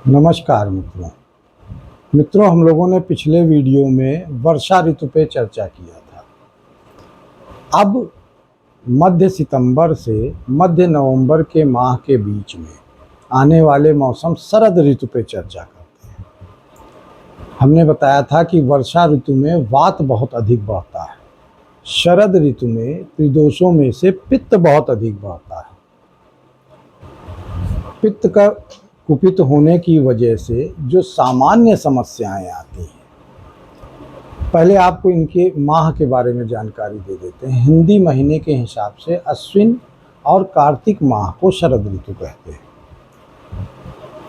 नमस्कार मित्रों, हम लोगों ने पिछले वीडियो में वर्षा ऋतु पे चर्चा किया था। अब मध्य सितंबर से मध्य नवंबर के माह के बीच में आने वाले मौसम शरद ऋतु पे चर्चा करते हैं। हमने बताया था कि वर्षा ऋतु में वात बहुत अधिक बढ़ता है, शरद ऋतु में त्रिदोषों में से पित्त बहुत अधिक बढ़ता है। पित्त का कुपित होने की वजह से जो सामान्य समस्याएं आती हैं, पहले आपको इनके माह के बारे में जानकारी दे देते हैं। हिंदी महीने के हिसाब से अश्विन और कार्तिक माह को शरद ऋतु कहते हैं।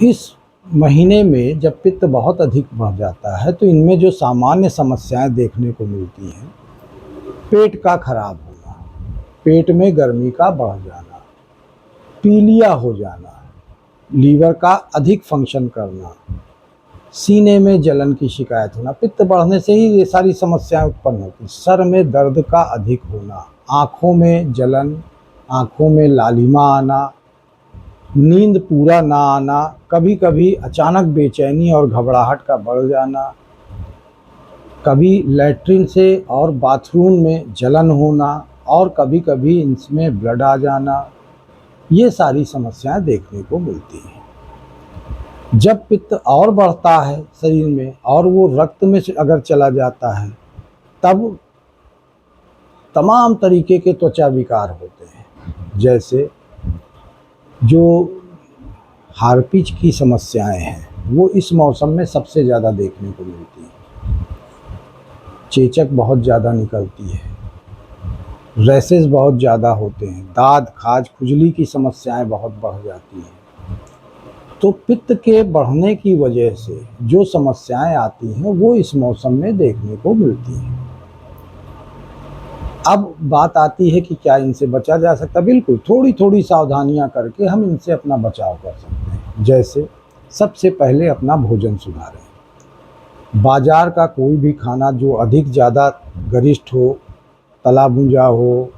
इस महीने में जब पित्त बहुत अधिक बढ़ जाता है तो इनमें जो सामान्य समस्याएं देखने को मिलती हैं, पेट का खराब होना, पेट में गर्मी का बढ़ जाना, पीलिया हो जाना, लीवर का अधिक फंक्शन करना, सीने में जलन की शिकायत होना। पित्त बढ़ने से ही ये सारी समस्याएं उत्पन्न होती। सर में दर्द का अधिक होना, आँखों में जलन, आँखों में लालिमा आना, नींद पूरा ना आना, कभी कभी अचानक बेचैनी और घबराहट का बढ़ जाना, कभी लैट्रिन से और बाथरूम में जलन होना और कभी कभी इसमें ब्लड आ जाना, ये सारी समस्याएं देखने को मिलती हैं। जब पित्त और बढ़ता है शरीर में और वो रक्त में से अगर चला जाता है, तब तमाम तरीके के त्वचा विकार होते हैं। जैसे जो हार्पिज की समस्याएं हैं, वो इस मौसम में सबसे ज़्यादा देखने को मिलती हैं। चेचक बहुत ज़्यादा निकलती है, रैसेस बहुत ज़्यादा होते हैं, दाद खाज खुजली की समस्याएं बहुत बढ़ जाती हैं। तो पित्त के बढ़ने की वजह से जो समस्याएं आती हैं वो इस मौसम में देखने को मिलती हैं। अब बात आती है कि क्या इनसे बचा जा सकता? बिल्कुल, थोड़ी थोड़ी सावधानियां करके हम इनसे अपना बचाव कर सकते हैं। जैसे सबसे पहले अपना भोजन सुधारें। बाजार का कोई भी खाना जो अधिक ज़्यादा गरिष्ठ हो, तला भुजा हो,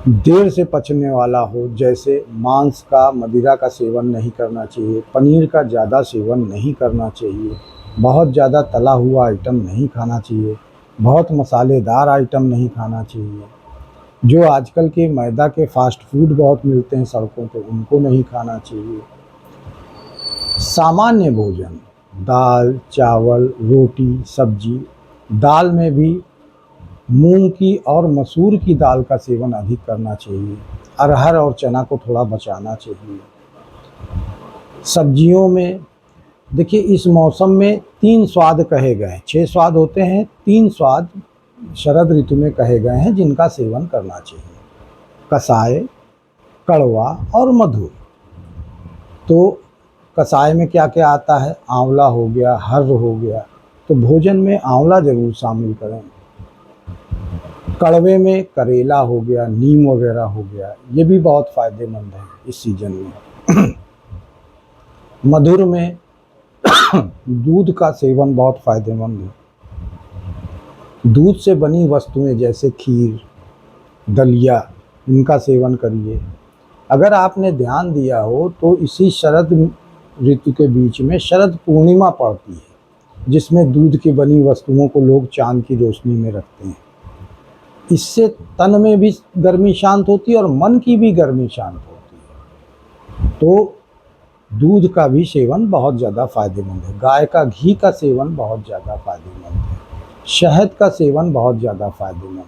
देर से पचने वाला हो, जैसे मांस का, मदिरा का सेवन नहीं करना चाहिए, पनीर का ज़्यादा सेवन नहीं करना चाहिए, बहुत ज़्यादा तला हुआ आइटम नहीं खाना चाहिए, बहुत मसालेदार आइटम नहीं खाना चाहिए, जो आजकल के मैदा के फास्ट फूड बहुत मिलते हैं सड़कों पे, उनको नहीं खाना चाहिए। सामान्य भोजन, दाल, चावल, रोटी, सब्जी, दाल में भी मूंग की और मसूर की दाल का सेवन अधिक करना चाहिए। अरहर और चना को थोड़ा बचाना चाहिए। सब्जियों में देखिए, इस मौसम में 3 स्वाद कहे गए हैं। 6 स्वाद होते हैं, 3 स्वाद शरद ऋतु में कहे गए हैं जिनका सेवन करना चाहिए: कसाय, कड़वा और मधुर। तो कसाय में क्या क्या आता है? आंवला हो गया, हर्र हो गया, तो भोजन में आंवला ज़रूर शामिल करें। कड़वे में करेला हो गया, नीम वगैरह हो गया, ये भी बहुत फ़ायदेमंद है इस सीजन में। मधुर में दूध का सेवन बहुत फ़ायदेमंद है। दूध से बनी वस्तुएं जैसे खीर, दलिया, इनका सेवन करिए। अगर आपने ध्यान दिया हो तो इसी शरद ऋतु के बीच में शरद पूर्णिमा पड़ती है, जिसमें दूध की बनी वस्तुओं को लोग चांद की रोशनी में रखते हैं। इससे तन में भी गर्मी शांत होती है और मन की भी गर्मी शांत होती है। तो दूध का भी सेवन बहुत ज़्यादा फ़ायदेमंद है। गाय का घी का सेवन बहुत ज़्यादा फ़ायदेमंद है। शहद का सेवन बहुत ज़्यादा फ़ायदेमंद है।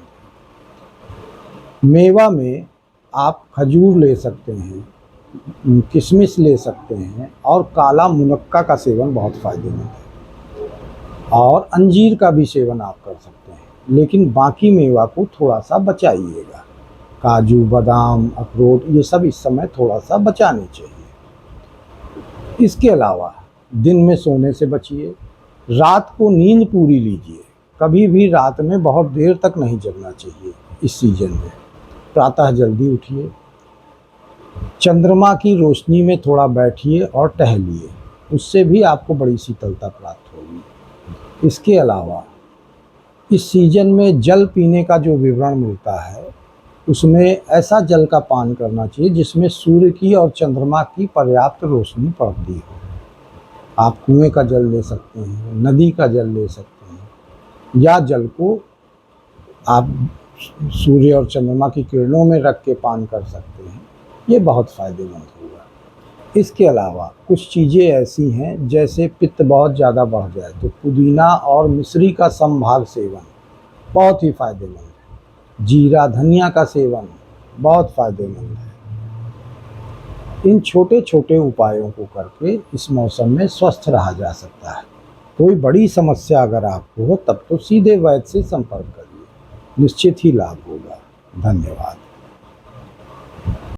मेवा में आप खजूर ले सकते हैं, किशमिश ले सकते हैं, और काला मुनक्का का सेवन बहुत फ़ायदेमंद है। और अंजीर का भी सेवन आप कर सकते हैं, लेकिन बाकी मेवा को थोड़ा सा बचाइएगा। काजू, बादाम, अखरोट, ये सब इस समय थोड़ा सा बचाने चाहिए। इसके अलावा दिन में सोने से बचिए, रात को नींद पूरी लीजिए। कभी भी रात में बहुत देर तक नहीं जगना चाहिए इस सीजन में। प्रातः जल्दी उठिए, चंद्रमा की रोशनी में थोड़ा बैठिए और टहलिए, उससे भी आपको बड़ी शीतलता प्राप्त होगी। इसके अलावा इस सीजन में जल पीने का जो विवरण मिलता है, उसमें ऐसा जल का पान करना चाहिए जिसमें सूर्य की और चंद्रमा की पर्याप्त रोशनी पड़ती हो। आप कुएं का जल ले सकते हैं, नदी का जल ले सकते हैं, या जल को आप सूर्य और चंद्रमा की किरणों में रख के पान कर सकते हैं। ये बहुत फ़ायदेमंद होगा। इसके अलावा कुछ चीज़ें ऐसी हैं, जैसे पित्त बहुत ज़्यादा बढ़ जाए तो पुदीना और मिश्री का समभाग सेवन बहुत ही फ़ायदेमंद है। जीरा धनिया का सेवन बहुत फ़ायदेमंद है। इन छोटे छोटे उपायों को करके इस मौसम में स्वस्थ रहा जा सकता है। कोई बड़ी समस्या अगर आपको हो तब तो सीधे वैद्य से संपर्क करिए, निश्चित ही लाभ होगा। धन्यवाद।